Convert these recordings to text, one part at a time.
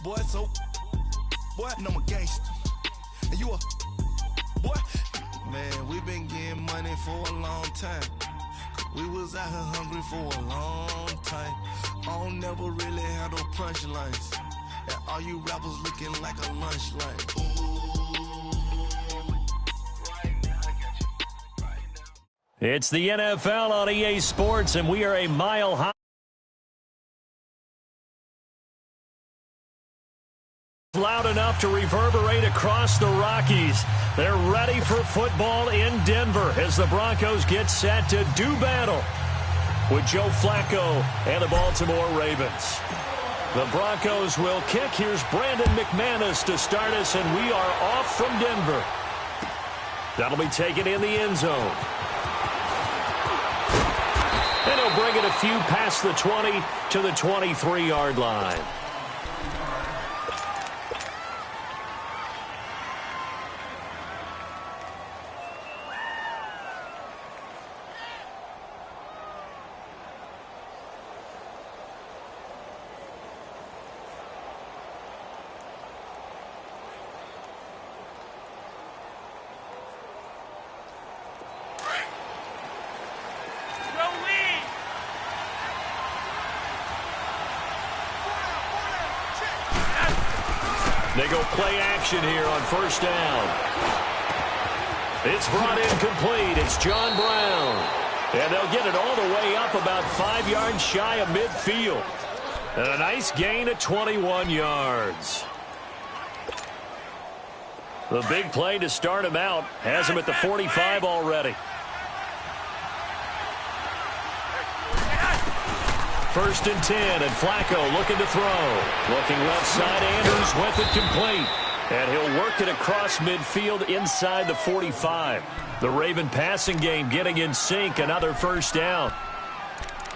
boy, so, boy, I know I'm a gangster. And you a, boy, man, we been getting money for a long time. We was out here hungry for a long time. I don't never really have no punchlines. And all you rappers looking like a lunch line. It's the NFL on EA Sports, and we are a mile high. Loud enough to reverberate across the Rockies. They're ready for football in Denver as the Broncos get set to do battle with Joe Flacco and the Baltimore Ravens. The Broncos will kick. Here's Brandon McManus to start us, and we are off from Denver. That'll be taken in the end zone. And he'll bring it a few past the 20 to the 23-yard line. They go play action here on first down. It's brought in complete. It's John Brown. And they'll get it all the way up about 5 yards shy of midfield. And a nice gain of 21 yards. The big play to start him out has him at the 45 already. First and 10, and Flacco looking to throw. Looking left side, Andrews with it complete. And he'll work it across midfield inside the 45. The Raven passing game getting in sync, another first down.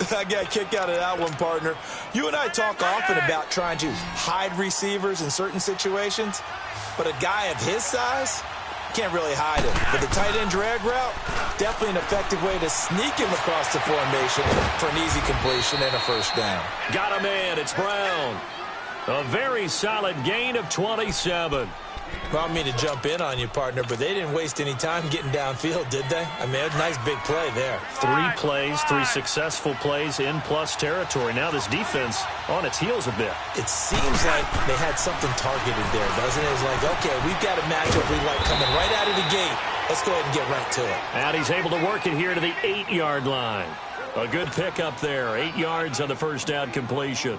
I got a kick out of that one, partner. You and I talk often about trying to hide receivers in certain situations, but a guy of his size can't really hide him. But the tight end drag route, definitely an effective way to sneak him across the formation for an easy completion and a first down. Got him in. It's Brown. A very solid gain of 27. Well, I don't mean to jump in on you, partner, but they didn't waste any time getting downfield, did they? I mean, a nice big play there. 3 plays, 3 successful plays in plus territory. Now this defense on its heels a bit. It seems like they had something targeted there, doesn't it? It's like, okay, we've got a matchup we like coming right out of the gate. Let's go ahead and get right to it. And he's able to work it here to the 8-yard line. A good pickup there. 8 yards on the first down completion.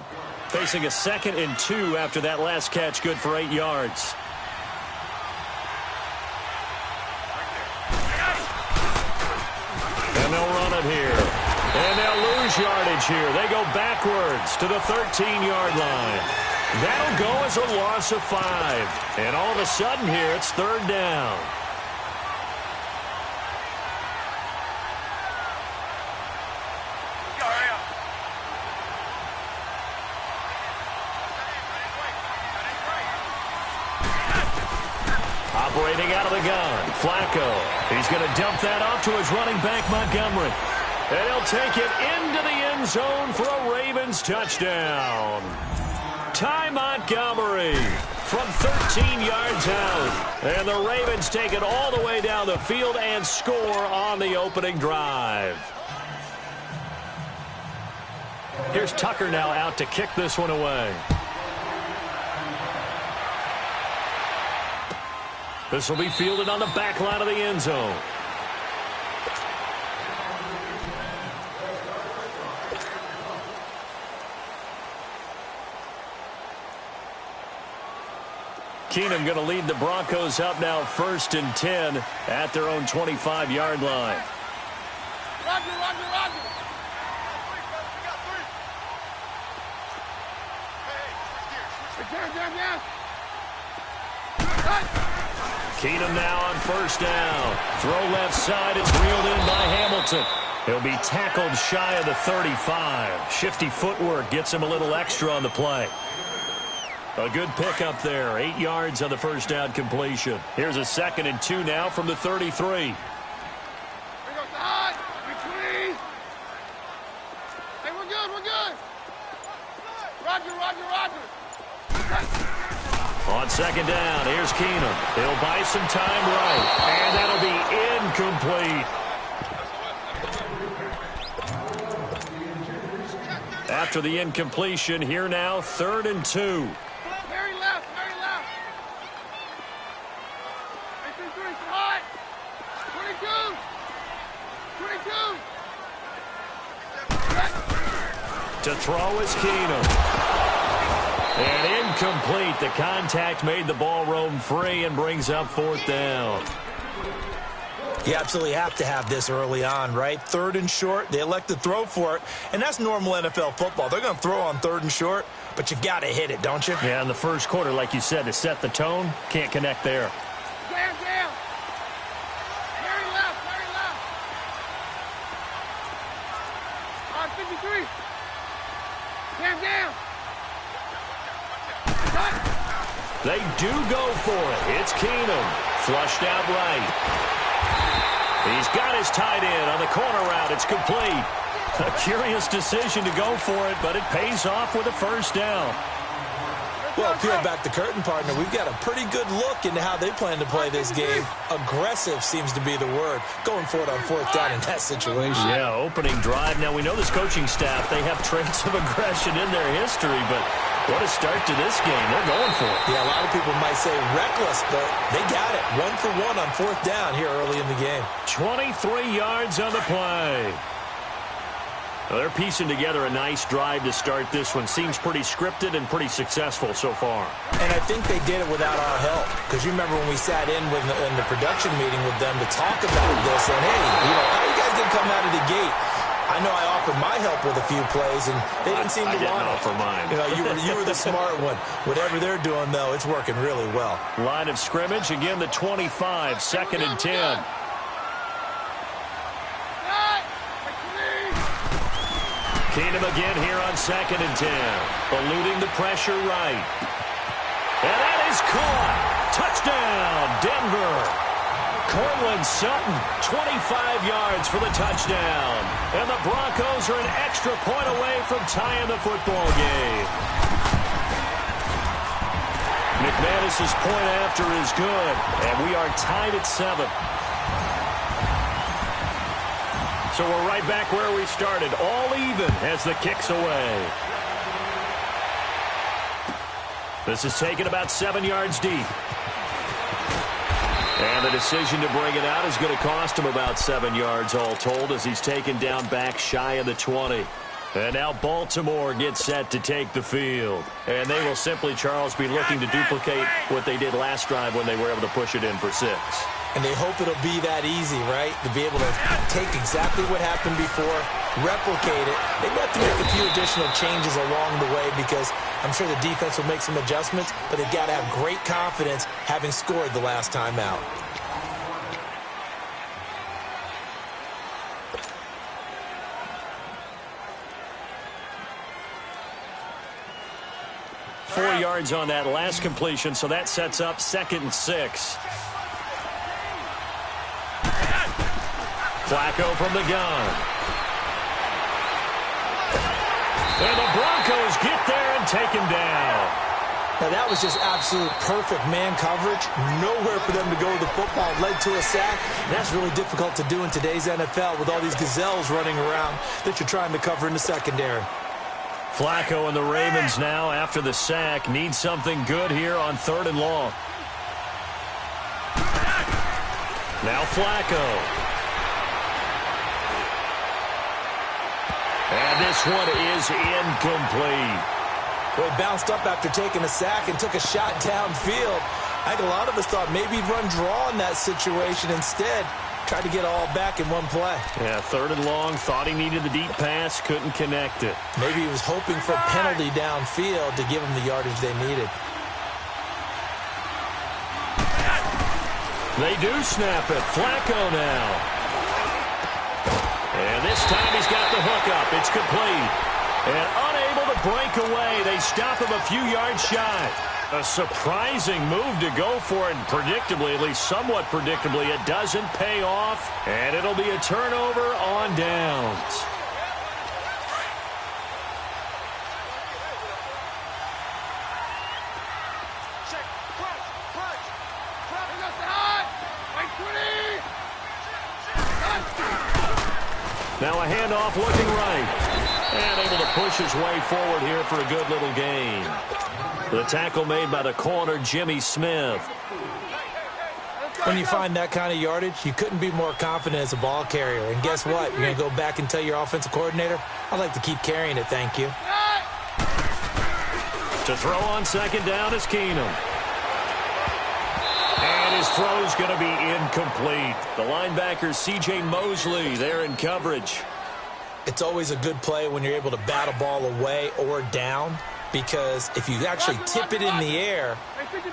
Facing a 2nd and 2 after that last catch, good for 8 yards. And they'll run it here. And they'll lose yardage here. They go backwards to the 13-yard line. That'll go as a loss of 5. And all of a sudden here, it's 3rd down. Operating out of the gun, Flacco. He's going to dump that off to his running back, Montgomery. And he'll take it into the end zone for a Ravens touchdown. Ty Montgomery from 13 yards out. And the Ravens take it all the way down the field and score on the opening drive. Here's Tucker now out to kick this one away. This will be fielded on the back line of the end zone. Keenum going to lead the Broncos up now 1st and 10 at their own 25-yard line. Roger, roger, roger. Keenum now on first down. Throw left side is reeled in by Hamilton. He'll be tackled shy of the 35. Shifty footwork gets him a little extra on the play. A good pickup there. 8 yards on the first down completion. Here's a 2nd and 2 now from the 33. On second down, here's Keenum. He'll buy some time right, and that'll be incomplete. After the incompletion, here now, 3rd and 2. Very left, very left. 3, hot. 22. To throw is Keenum. And incomplete. The contact made the ball roam free and brings up 4th down. You absolutely have to have this early on, right? 3rd and short, they elect to throw for it, and that's normal NFL football. They're going to throw on 3rd and short, but you got to hit it, don't you? Yeah, in the first quarter, like you said, to set the tone, can't connect there. Down. Very left. On 53. Down. They do go for it. It's Keenum. Flushed out right. He's got his tight end on the corner route. It's complete. A curious decision to go for it, but it pays off with a 1st down. Well, peel back the curtain, partner. We've got a pretty good look into how they plan to play this game. Aggressive seems to be the word. Going for it on 4th down in that situation. Yeah, opening drive. Now, we know this coaching staff, they have traits of aggression in their history, but what a start to this game. They're going for it. Yeah, a lot of people might say reckless, but they got it. 1 for 1 on 4th down here early in the game. 23 yards on the play. Well, they're piecing together a nice drive to start this one. Seems pretty scripted and pretty successful so far. And I think they did it without our help. Because you remember when we sat in the production meeting with them to talk about this, and hey, how you guys didn't come out of the gate? I know I offered my help with a few plays, and they didn't seem to want it. I didn't offer mine. You were the smart one. Whatever they're doing, though, it's working really well. Line of scrimmage, again, the 25, 2nd and 10. Keenum again here on 2nd and 10. Eluding the pressure right. And that is caught. Touchdown, Denver. Cortland Sutton, 25 yards for the touchdown. And the Broncos are an extra point away from tying the football game. McManus's point after is good, and we are tied at 7. So we're right back where we started, all even as the kick's away. This is taken about 7 yards deep. And the decision to bring it out is going to cost him about 7 yards all told as he's taken down back shy of the 20. And now Baltimore gets set to take the field. And they will simply, Charles, be looking to duplicate what they did last drive when they were able to push it in for 6. And they hope it'll be that easy, right? To be able to take exactly what happened before, replicate it. They have to make a few additional changes along the way because I'm sure the defense will make some adjustments, but they've got to have great confidence having scored the last time out. Four yards on that last completion, so that sets up 2nd and 6. Flacco from the gun. And the Broncos get there and take him down. Now, that was just absolute perfect man coverage. Nowhere for them to go with the football. Led to a sack. And that's really difficult to do in today's NFL with all these gazelles running around that you're trying to cover in the secondary. Flacco and the Ravens now, after the sack, need something good here on 3rd and long. Now Flacco. And this one is incomplete. Well, he bounced up after taking a sack and took a shot downfield. I think a lot of us thought maybe he'd run draw in that situation. Instead, tried to get all back in one play. Yeah, 3rd and long, thought he needed the deep pass, couldn't connect it. Maybe he was hoping for a penalty downfield to give him the yardage they needed. They do snap it. Flacco now. And this time he's got the hook up. It's complete. And unable to break away. They stop him a few yards shy. A surprising move to go for it. And predictably, at least somewhat predictably, it doesn't pay off. And it'll be a turnover on downs. Now a handoff looking right. And able to push his way forward here for a good little gain. The tackle made by the corner, Jimmy Smith. When you find that kind of yardage, you couldn't be more confident as a ball carrier. And guess what? You're going to go back and tell your offensive coordinator, I'd like to keep carrying it, thank you. To throw on second down is Keenum. And his throw's going to be incomplete. The linebacker, C.J. Mosley, there in coverage. It's always a good play when you're able to bat a ball away or down, because if you actually tip it in the air,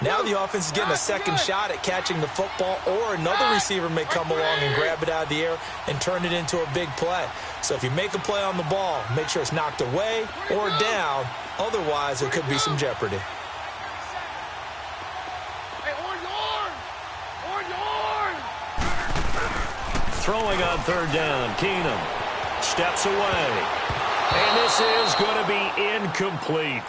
now the offense is getting a second shot at catching the football, or another receiver may come along and grab it out of the air and turn it into a big play. So if you make a play on the ball, make sure it's knocked away or down. Otherwise, there could be some jeopardy. Throwing on third down, Keenum steps away. And this is going to be incomplete.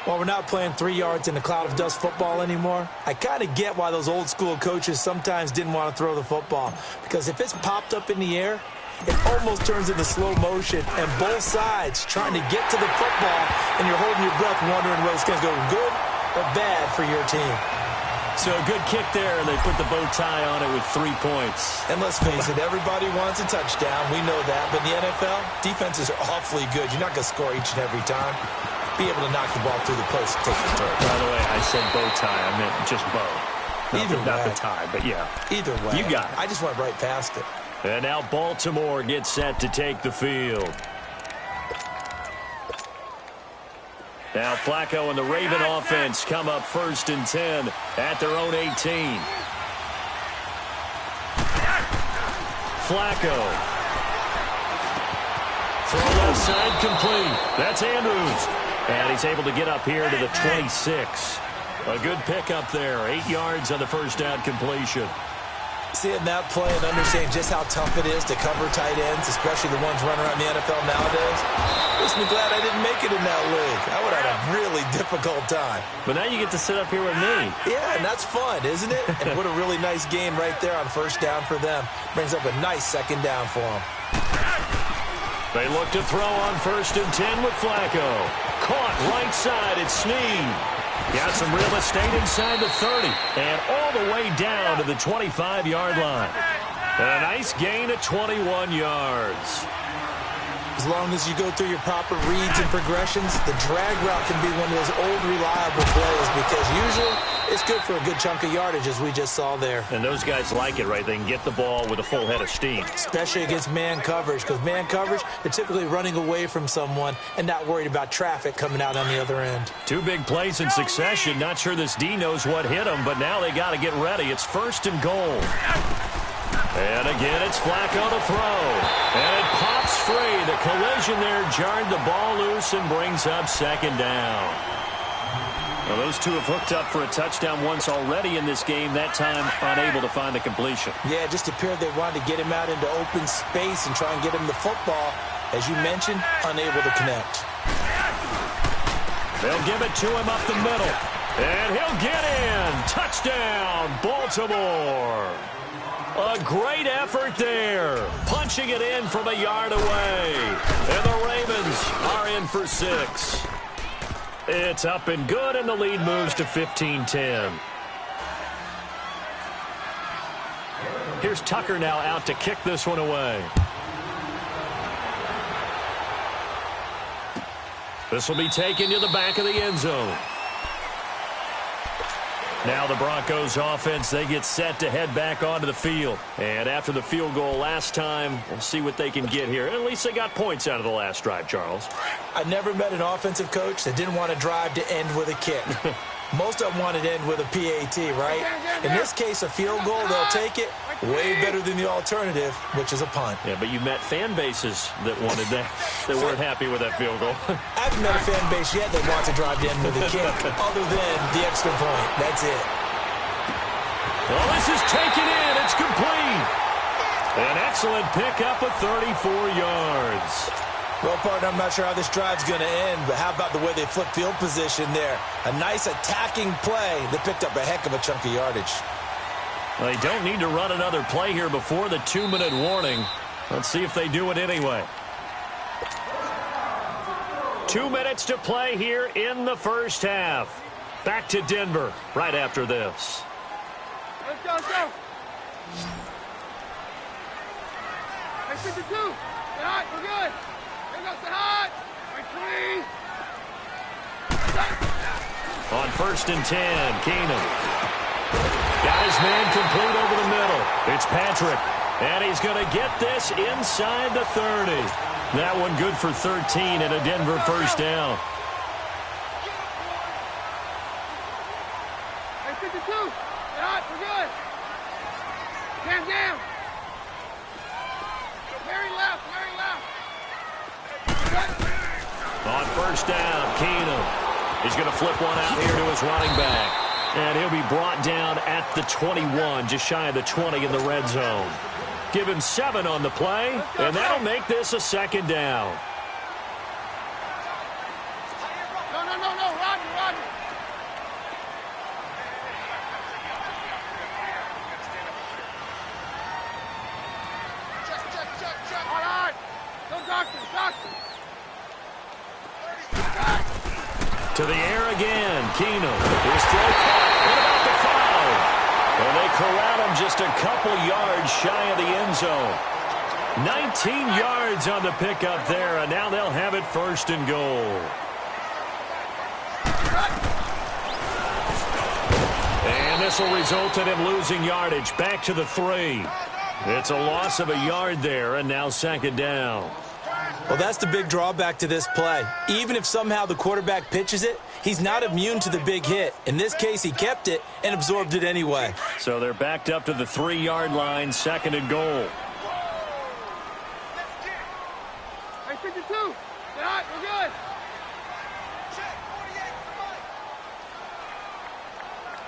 While we're not playing 3 yards in a cloud of dust football anymore, I kind of get why those old school coaches sometimes didn't want to throw the football. Because if it's popped up in the air, it almost turns into slow motion, and both sides trying to get to the football, and you're holding your breath wondering whether it's going to go good or bad for your team. So a good kick there, and they put the bow tie on it with 3 points. And let's face it, everybody wants a touchdown. We know that. But in the NFL, defenses are awfully good. You're not going to score each and every time. Be able to knock the ball through the post and take the turn. By the way, I said bow tie. I meant just bow. Not the tie, but yeah. Either way. You got it. I just went right past it. And now Baltimore gets set to take the field. Now Flacco and the Raven offense come up 1st and 10 at their own 18. Flacco. Throw left side complete. That's Andrews. And he's able to get up here to the 26. A good pickup there. 8 yards on the first down completion. Seeing that play and understanding just how tough it is to cover tight ends, especially the ones running around the NFL nowadays, makes me glad I didn't make it in that league. I would have had a really difficult time. But now you get to sit up here with me. Yeah, and that's fun, isn't it? And what a really nice game right there on first down for them. Brings up a nice second down for them. They look to throw on 1st and 10 with Flacco. Caught right side, it's Snead. Got some real estate inside the 30 and all the way down to the 25-yard line. And a nice gain of 21 yards. As long as you go through your proper reads and progressions, the drag route can be one of those old reliable plays, because usually it's good for a good chunk of yardage, as we just saw there. And those guys like it, right? They can get the ball with a full head of steam. Especially against man coverage, because man coverage, they're typically running away from someone and not worried about traffic coming out on the other end. 2 big plays in succession. Not sure this D knows what hit him, but now they got to get ready. It's 1st and goal. And again, it's Flacco to throw. And it pops free. The collision there jarred the ball loose and brings up 2nd down. Well, those two have hooked up for a touchdown once already in this game, that time unable to find the completion. Yeah, it just appeared they wanted to get him out into open space and try and get him the football. As you mentioned, unable to connect. They'll give it to him up the middle. And he'll get in. Touchdown, Baltimore. A great effort there. Punching it in from a yard away. And the Ravens are in for 6. It's up and good, and the lead moves to 15-10. Here's Tucker now out to kick this one away. This will be taken to the back of the end zone. Now the Broncos offense, they get set to head back onto the field. And after the field goal last time, we'll see what they can get here. At least they got points out of the last drive, Charles. I never met an offensive coach that didn't want to drive to end with a kick. Most of them wanted to end with a PAT, right? In this case, a field goal, they'll take it. Way better than the alternative, which is a punt. Yeah, but you met fan bases that wanted that, that weren't happy with that field goal. I haven't met a fan base yet that wants to drive to end with a kick, other than the extra point. That's it. Well, this is taken in. It's complete. An excellent pickup of 34 yards. Well, partner, I'm not sure how this drive's going to end, but how about the way they flipped field position there? A nice attacking play that picked up a heck of a chunk of yardage. They don't need to run another play here before the 2-minute warning. Let's see if they do it anyway. 2 minutes to play here in the first half. Back to Denver right after this. Let's go, let's go. Hey, 52. Stay hot, we're good. Here we go, stay hot. Right, 3. On 1st and 10, Keenum. Got his man complete over the middle. It's Patrick. And he's going to get this inside the 30. That one good for 13 and a Denver first down. Hey, 52. Stay hot, we're good. Hands down. Very left, very left. On 1st down, Keenum. He's going to flip one out here to his running back. And he'll be brought down at the 21, just shy of the 20 in the red zone. Give him 7 on the play, and that'll make this a 2nd down. No, Rodney. Check. All right. No doctor. To the air again, Keenum. His throw caught. What about the foul? And they corral him just a couple yards shy of the end zone. 19 yards on the pickup there, and now they'll have it 1st and goal. And this will result in him losing yardage. Back to the 3. It's a loss of a yard there, and now 2nd down. Well, that's the big drawback to this play. Even if somehow the quarterback pitches it, he's not immune to the big hit. In this case, he kept it and absorbed it anyway. So they're backed up to the 3-yard line, 2nd and goal. Hey, 52. Stay hot, we're good. Check, 48 for Mike.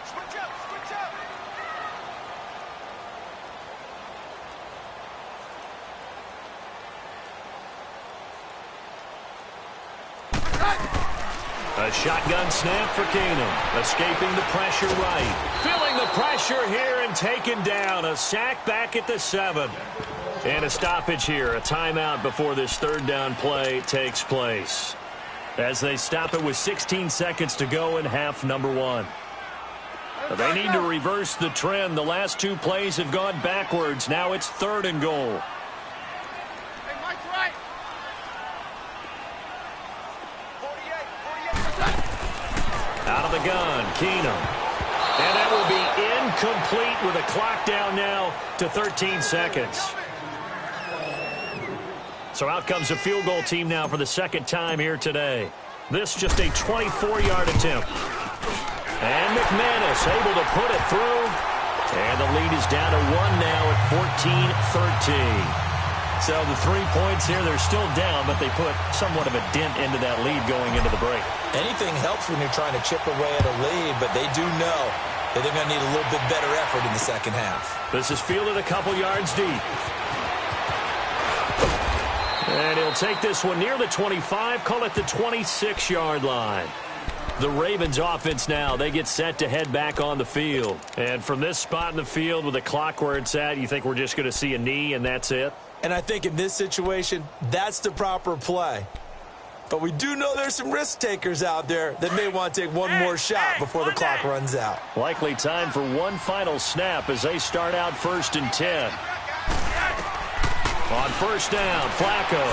Switch up. A shotgun snap for Keenum. Escaping the pressure right. Feeling the pressure here and taken down. A sack back at the 7. And a stoppage here. A timeout before this 3rd down play takes place. As they stop it with 16 seconds to go in half number 1. They need to reverse the trend. The last 2 plays have gone backwards. Now it's 3rd and goal. Hey, Mike's right. 48. Out of the gun, Keenum. And that will be incomplete with a clock down now to 13 seconds. So out comes a field goal team now for the 2nd time here today. This just a 24-yard attempt. And McManus able to put it through. And the lead is down to 1 now at 14-13. So the 3 points here, they're still down, but they put somewhat of a dent into that lead going into the break. Anything helps when you're trying to chip away at a lead, but they do know that they're going to need a little bit better effort in the 2nd half. This is fielded a couple yards deep. And he'll take this one near the 25, call it the 26-yard line. The Ravens offense now, they get set to head back on the field. And from this spot in the field with the clock where it's at, you think we're just going to see a knee and that's it? And I think in this situation, that's the proper play. But we do know there's some risk takers out there that may want to take one more shot before the clock runs out. Likely time for one final snap as they start out 1st and 10. On 1st down, Flacco.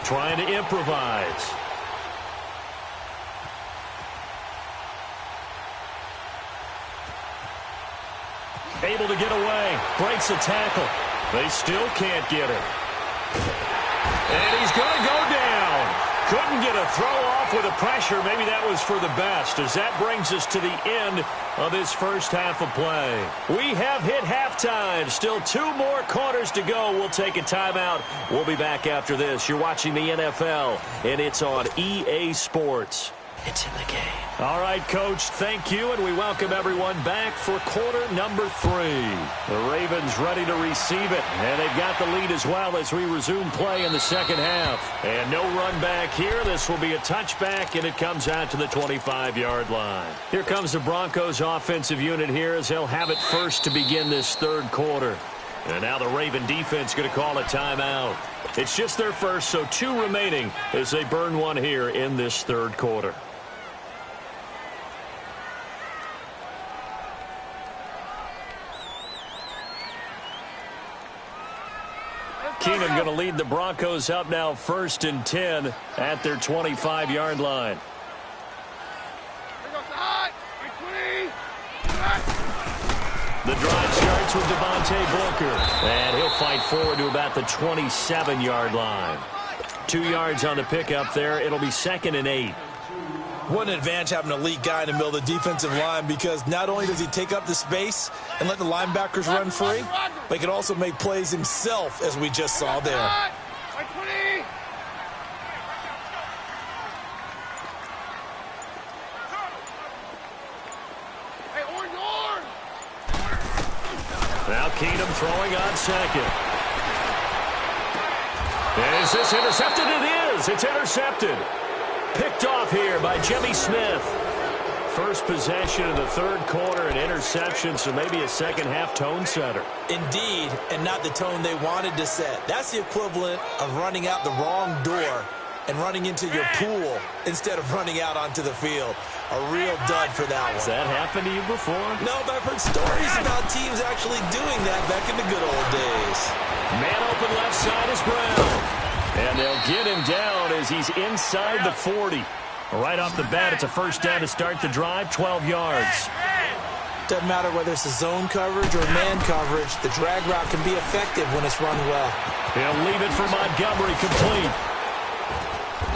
Trying to improvise. Able to get away. Breaks a tackle. They still can't get it. And he's going to go down. Couldn't get a throw off with the pressure. Maybe that was for the best, as that brings us to the end of this first half of play. We have hit halftime. Still 2 more quarters to go. We'll take a timeout. We'll be back after this. You're watching the NFL, and it's on EA Sports. It's in the game. All right, Coach, thank you, and we welcome everyone back for quarter number 3. The Ravens ready to receive it, and they've got the lead as well as we resume play in the second half. And no run back here. This will be a touchback, and it comes out to the 25-yard line. Here comes the Broncos offensive unit here as they'll have it first to begin this third quarter. And now the Raven defense going to call a timeout. It's just their first, so 2 remaining as they burn one here in this third quarter. Keenum going to lead the Broncos up now 1st and 10 at their 25-yard line. The drive starts with Devontae Booker, and he'll fight forward to about the 27-yard line. 2 yards on the pickup there. It'll be 2nd and 8. What an advantage having an elite guy in the middle of the defensive line, because not only does he take up the space and let the linebackers run free, but he can also make plays himself, as we just saw there. Now Keenum throwing on 2nd. Is this intercepted? It is. It's intercepted. Picked off here by Jimmy Smith. First possession of the third quarter, an interception, so maybe a second-half tone setter. Indeed, and not the tone they wanted to set. That's the equivalent of running out the wrong door and running into your pool instead of running out onto the field. A real dud for that one. Has that happened to you before? No, but I've heard stories about teams actually doing that back in the good old days. Man open left side is Brown. And they'll get him down as he's inside the 40. Right off the bat, it's a first down to start the drive, 12 yards. Doesn't matter whether it's a zone coverage or man coverage, the drag route can be effective when it's run well. He'll leave it for Montgomery, complete.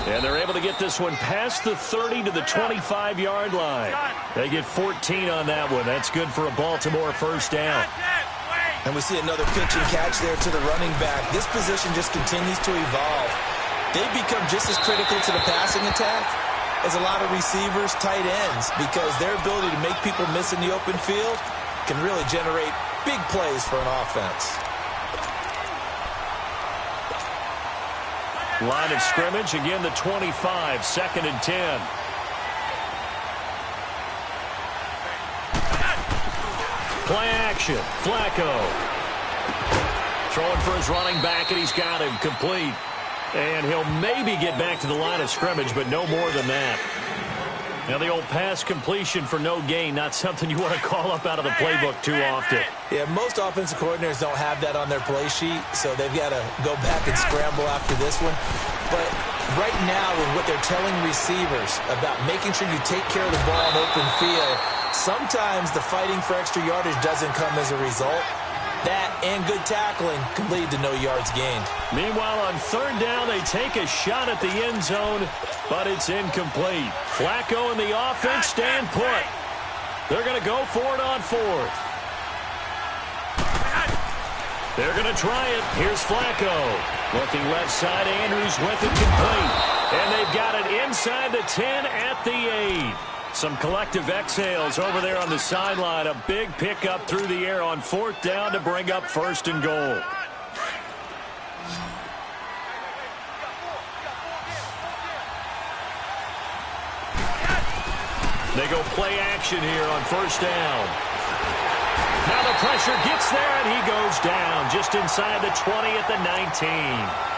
And they're able to get this one past the 30 to the 25-yard line. They get 14 on that one. That's good for a Baltimore first down. And we see another pitch and catch there to the running back. This position just continues to evolve. They've become just as critical to the passing attack as a lot of receivers, tight ends, because their ability to make people miss in the open field can really generate big plays for an offense. Line of scrimmage, again the 25, 2nd and 10. Play action, Flacco. Throwing for his running back, and he's got him complete. And he'll maybe get back to the line of scrimmage, but no more than that. Now the old pass completion for no gain, not something you want to call up out of the playbook too often. Yeah, most offensive coordinators don't have that on their play sheet, so they've got to go back and scramble after this one. But right now, with what they're telling receivers about making sure you take care of the ball in open field, sometimes the fighting for extra yardage doesn't come as a result. That and good tackling can lead to no yards gained. Meanwhile, on third down, they take a shot at the end zone, but it's incomplete. Flacco and the offense stand put. They're going to go for it on 4th. They're going to try it. Here's Flacco. Looking left side, Andrews with it complete. And they've got it inside the 10 at the 8. Some collective exhales over there on the sideline. A big pickup through the air on 4th down to bring up 1st and goal. They go play action here on 1st down. Now the pressure gets there, and he goes down just inside the 20 at the 19.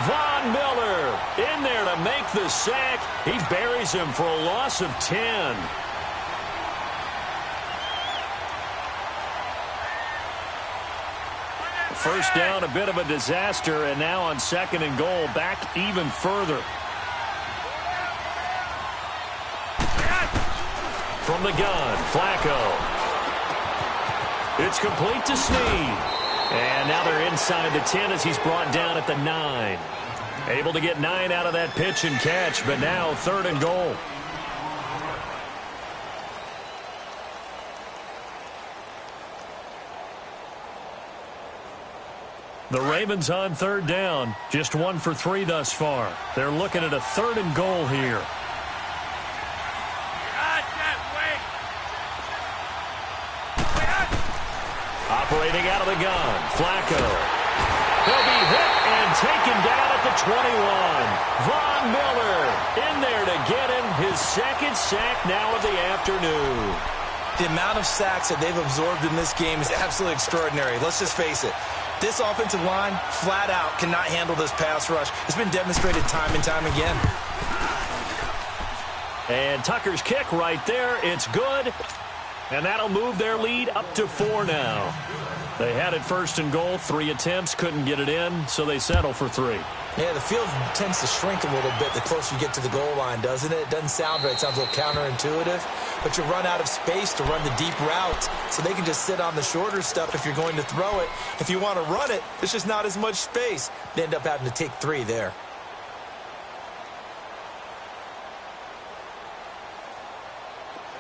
Von Miller in there to make the sack. He buries him for a loss of 10. First down, a bit of a disaster, and now on 2nd and goal, back even further. From the gun, Flacco. It's complete to Snead. And now they're inside the 10 as he's brought down at the 9. Able to get 9 out of that pitch and catch, but now 3rd and goal. The Ravens on 3rd down, just 1 for 3 thus far. They're looking at a 3rd and goal here. Operating out of the gun, Flacco. He'll be hit and taken down at the 21. Von Miller in there to get him his second sack now of the afternoon. The amount of sacks that they've absorbed in this game is absolutely extraordinary. Let's just face it. This offensive line, flat out, cannot handle this pass rush. It's been demonstrated time and time again. And Tucker's kick right there. It's good. And that'll move their lead up to 4 now. They had it first and goal, 3 attempts, couldn't get it in, so they settle for 3. Yeah, the field tends to shrink a little bit the closer you get to the goal line, doesn't it? It doesn't sound right. It sounds a little counterintuitive. But you run out of space to run the deep routes, so they can just sit on the shorter stuff if you're going to throw it. If you want to run it, there's just not as much space. They end up having to take 3 there.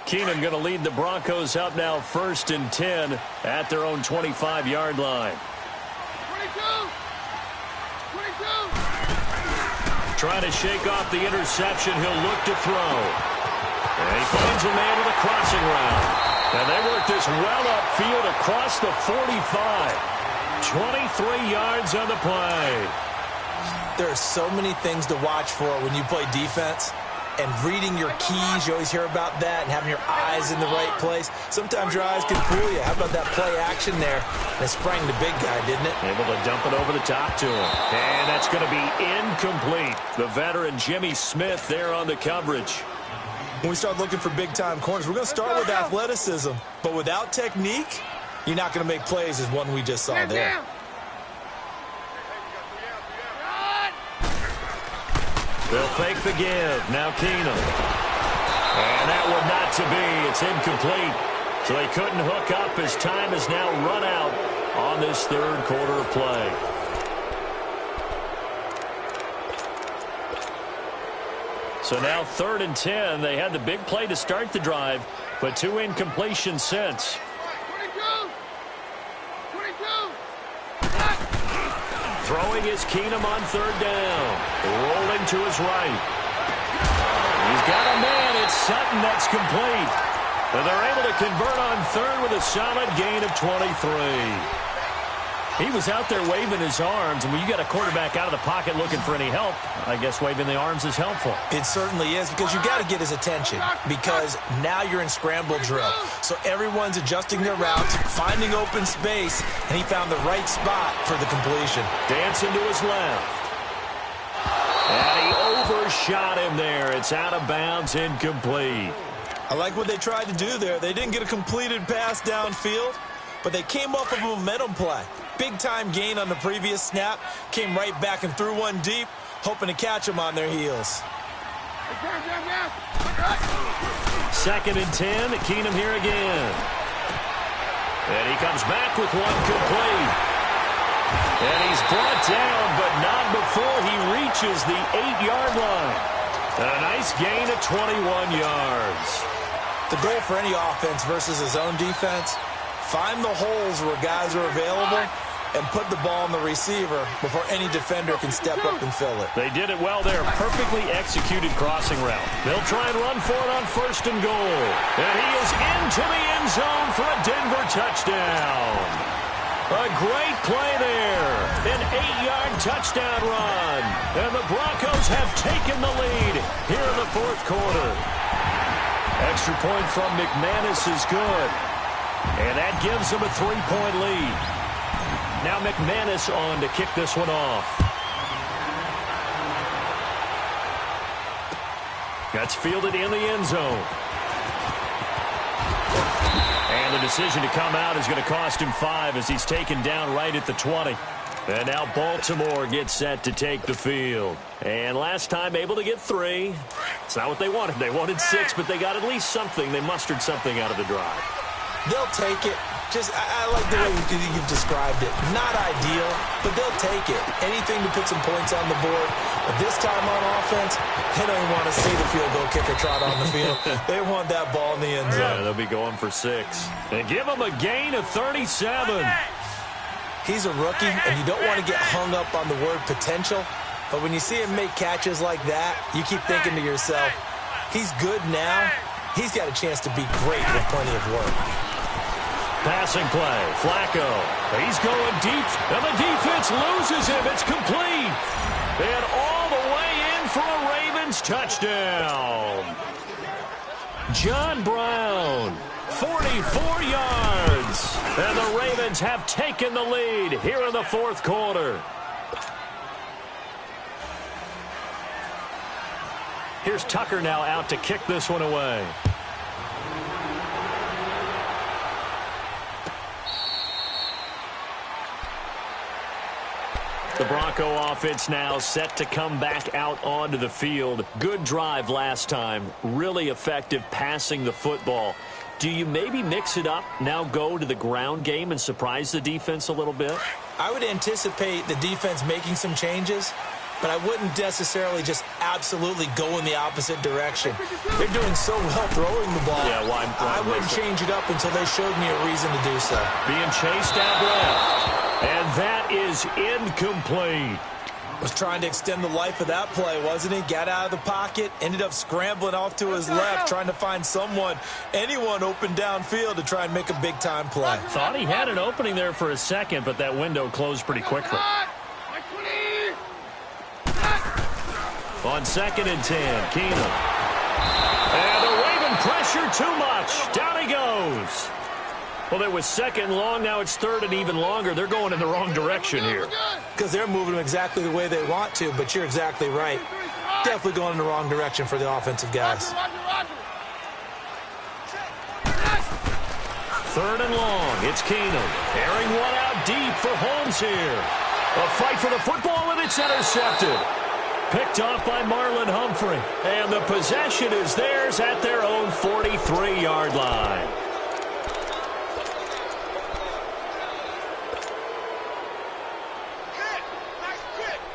Keenum going to lead the Broncos up now 1st and 10 at their own 25-yard line. 22! Trying to shake off the interception. He'll look to throw. And he finds a man with a crossing route. And they work this well upfield across the 45. 23 yards on the play. There are so many things to watch for when you play defense. And reading your keys, you always hear about that, and having your eyes in the right place. Sometimes your eyes can fool you. How about that play action there? They sprang the big guy, didn't it? Able to dump it over the top to him. And that's going to be incomplete. The veteran Jimmy Smith there on the coverage. When we start looking for big-time corners, we're going to start with athleticism. But without technique, you're not going to make plays as one we just saw there. They'll fake the give. Now Keenum. And that one not to be. It's incomplete. So they couldn't hook up as time has now run out on this 3rd quarter of play. So now 3rd and 10. They had the big play to start the drive, but 2 incompletions since. 22! Throwing is Keenum on 3rd down. Rolling to his right. He's got a man. It's Sutton that's complete. And they're able to convert on 3rd with a solid gain of 23. He was out there waving his arms, and when you got a quarterback out of the pocket looking for any help, I guess waving the arms is helpful. It certainly is, because you've got to get his attention, because now you're in scramble drill. So everyone's adjusting their routes, finding open space, and he found the right spot for the completion. Dancing to his left. And he overshot him there. It's out of bounds, incomplete. I like what they tried to do there. They didn't get a completed pass downfield, but they came up with a momentum play. Big-time gain on the previous snap. Came right back and threw one deep, hoping to catch them on their heels. 2nd and 10. Keenum here again. And he comes back with one complete. And he's brought down, but not before he reaches the 8-yard line. And a nice gain of 21 yards. The goal for any offense versus his own defense, find the holes where guys are available and put the ball on the receiver before any defender can step up and fill it. They did it well there. Perfectly executed crossing route. They'll try and run for it on 1st and goal. And he is into the end zone for a Denver touchdown. A great play there. An 8-yard touchdown run. And the Broncos have taken the lead here in the 4th quarter. Extra point from McManus is good. And that gives them a 3-point lead. Now McManus on to kick this one off. That's fielded in the end zone. And the decision to come out is going to cost him 5 as he's taken down right at the 20. And now Baltimore gets set to take the field. And last time able to get 3. It's not what they wanted. They wanted 6, but they got at least something. They mustered something out of the drive. They'll take it. I like the way you've described it. Not ideal, but they'll take it. Anything to put some points on the board. But this time on offense, they don't even want to see the field goal kicker trot on the field. They want that ball in the end zone. Yeah, they'll be going for 6. And give them a gain of 37. He's a rookie, and you don't want to get hung up on the word potential. But when you see him make catches like that, you keep thinking to yourself, he's good now. He's got a chance to be great with plenty of work. Passing play. Flacco. He's going deep, and the defense loses him. It's complete. And all the way in for a Ravens touchdown. John Brown, 44 yards. And the Ravens have taken the lead here in the fourth quarter. Here's Tucker now out to kick this one away. The Bronco offense now set to come back out onto the field. Good drive last time. Really effective passing the football. Do you maybe mix it up, now go to the ground game and surprise the defense a little bit? I would anticipate the defense making some changes, but I wouldn't necessarily just absolutely go in the opposite direction. They're doing so well throwing the ball. Yeah, why I wouldn't change it up until they showed me a reason to do so. Being chased out left. And that is incomplete. Was trying to extend the life of that play, wasn't he? Got out of the pocket, ended up scrambling off to his left, trying to find anyone open downfield to try and make a big-time play. Thought he had an opening there for a second, but that window closed pretty quickly. On 2nd and 10, Keenum. And the Raven pressure too much. Down he goes. Well, it was 2nd and long. Now it's 3rd and even longer. They're going in the wrong direction here. Because they're moving them exactly the way they want to, but you're exactly right. Definitely going in the wrong direction for the offensive guys. 3rd and long. It's Keenum. Airing one out deep for Holmes here. A fight for the football, and it's intercepted. Picked off by Marlon Humphrey. And the possession is theirs at their own 43-yard line.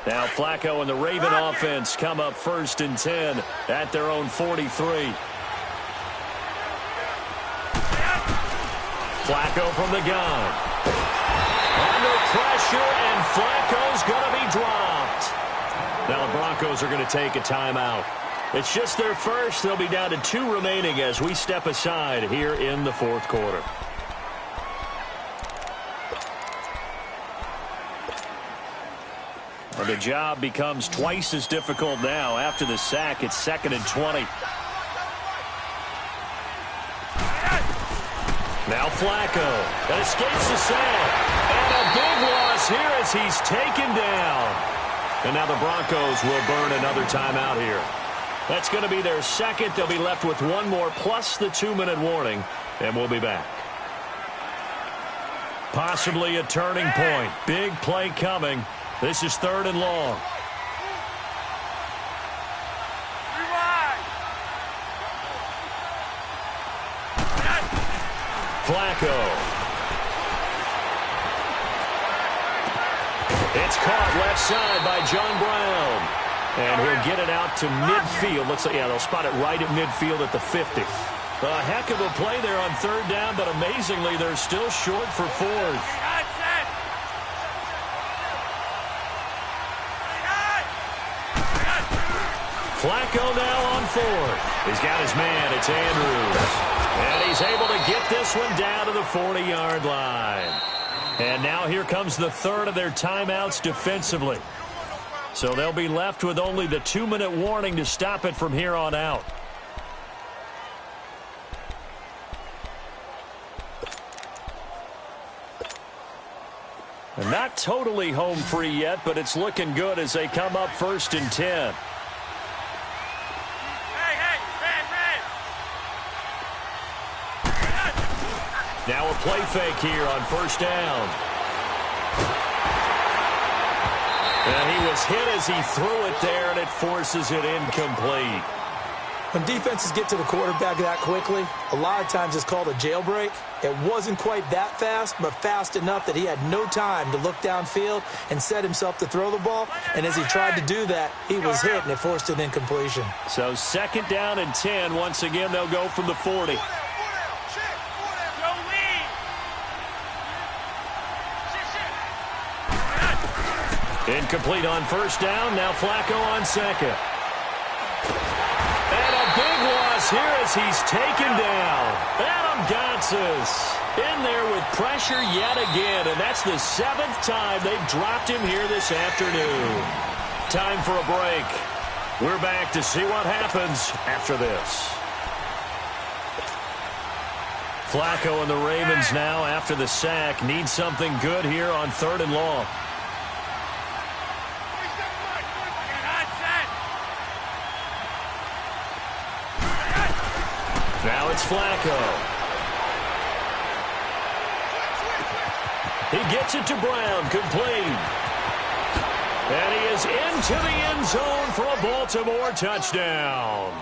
Now Flacco and the Raven offense come up 1st and 10 at their own 43. Flacco from the gun. Under pressure, and Flacco's going to be dropped. Now the Broncos are going to take a timeout. It's just their first. They'll be down to 2 remaining as we step aside here in the fourth quarter. The job becomes twice as difficult now. After the sack, it's 2nd and 20. Now Flacco. That escapes the sack. And a big loss here as he's taken down. And now the Broncos will burn another timeout here. That's going to be their second. They'll be left with one more plus the 2-minute warning. And we'll be back. Possibly a turning point. Big play coming. This is 3rd and long. Flacco. It's caught left side by John Brown. And he'll get it out to midfield. Looks like, yeah, they'll spot it right at midfield at the 50. A heck of a play there on 3rd down, but amazingly, they're still short for 4th. Flacco now on 4th. He's got his man. It's Andrews. And he's able to get this one down to the 40-yard line. And now here comes the 3rd of their timeouts defensively. So they'll be left with only the 2-minute warning to stop it from here on out. And not totally home free yet, but it's looking good as they come up 1st and 10. Now a play fake here on 1st down. And he was hit as he threw it there, and it forces it incomplete. When defenses get to the quarterback that quickly, a lot of times it's called a jailbreak. It wasn't quite that fast, but fast enough that he had no time to look downfield and set himself to throw the ball. And as he tried to do that, he was hit, and it forced an incompletion. So 2nd down and 10. Once again, they'll go from the 40. Incomplete on 1st down. Now Flacco on 2nd. And a big loss is here as he's taken down. Adam Gotsis in there with pressure yet again, and that's the 7th time they've dropped him here this afternoon. Time for a break. We're back to see what happens after this. Flacco and the Ravens now, after the sack, need something good here on 3rd and long. Now it's Flacco. He gets it to Brown, complete. And he is into the end zone for a Baltimore touchdown.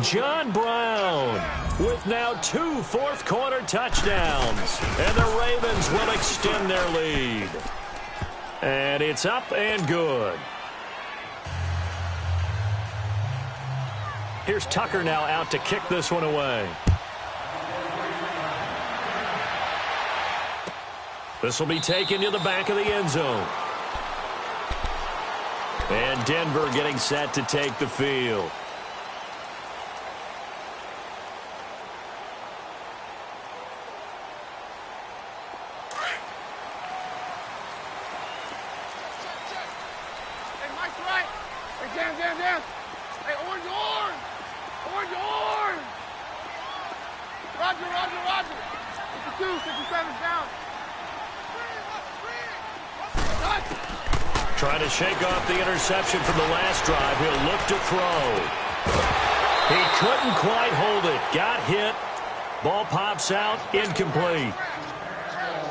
John Brown with now 2 fourth-quarter touchdowns. And the Ravens will extend their lead. And it's up and good. Here's Tucker now out to kick this one away. This will be taken to the back of the end zone. And Denver getting set to take the field. Hey, Mike's right. Hey, down. Hey, orange. Roger. 52, 57 down. Trying to shake off the interception from the last drive. He'll look to throw. He couldn't quite hold it. Got hit. Ball pops out. Incomplete.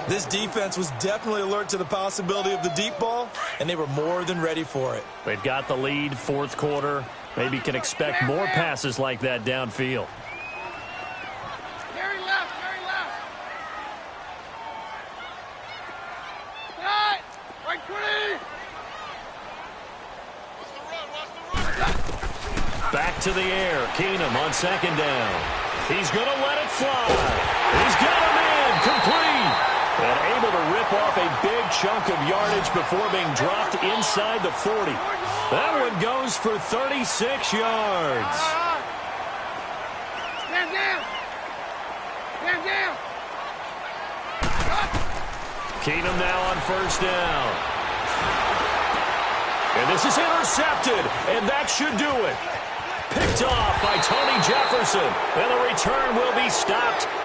This defense was definitely alert to the possibility of the deep ball, and they were more than ready for it. They've got the lead, 4th quarter. Maybe can expect more passes like that downfield. Very left. Right, 20. Back to the air. Keenum on 2nd down. He's going to let it fly. He's got him in. Complete. And able to rip off a big chunk of yardage before being dropped inside the 40. That one goes for 36 yards. Stand down. Keenum now on 1st down. And this is intercepted, and that should do it. Picked off by Tony Jefferson, and the return will be stopped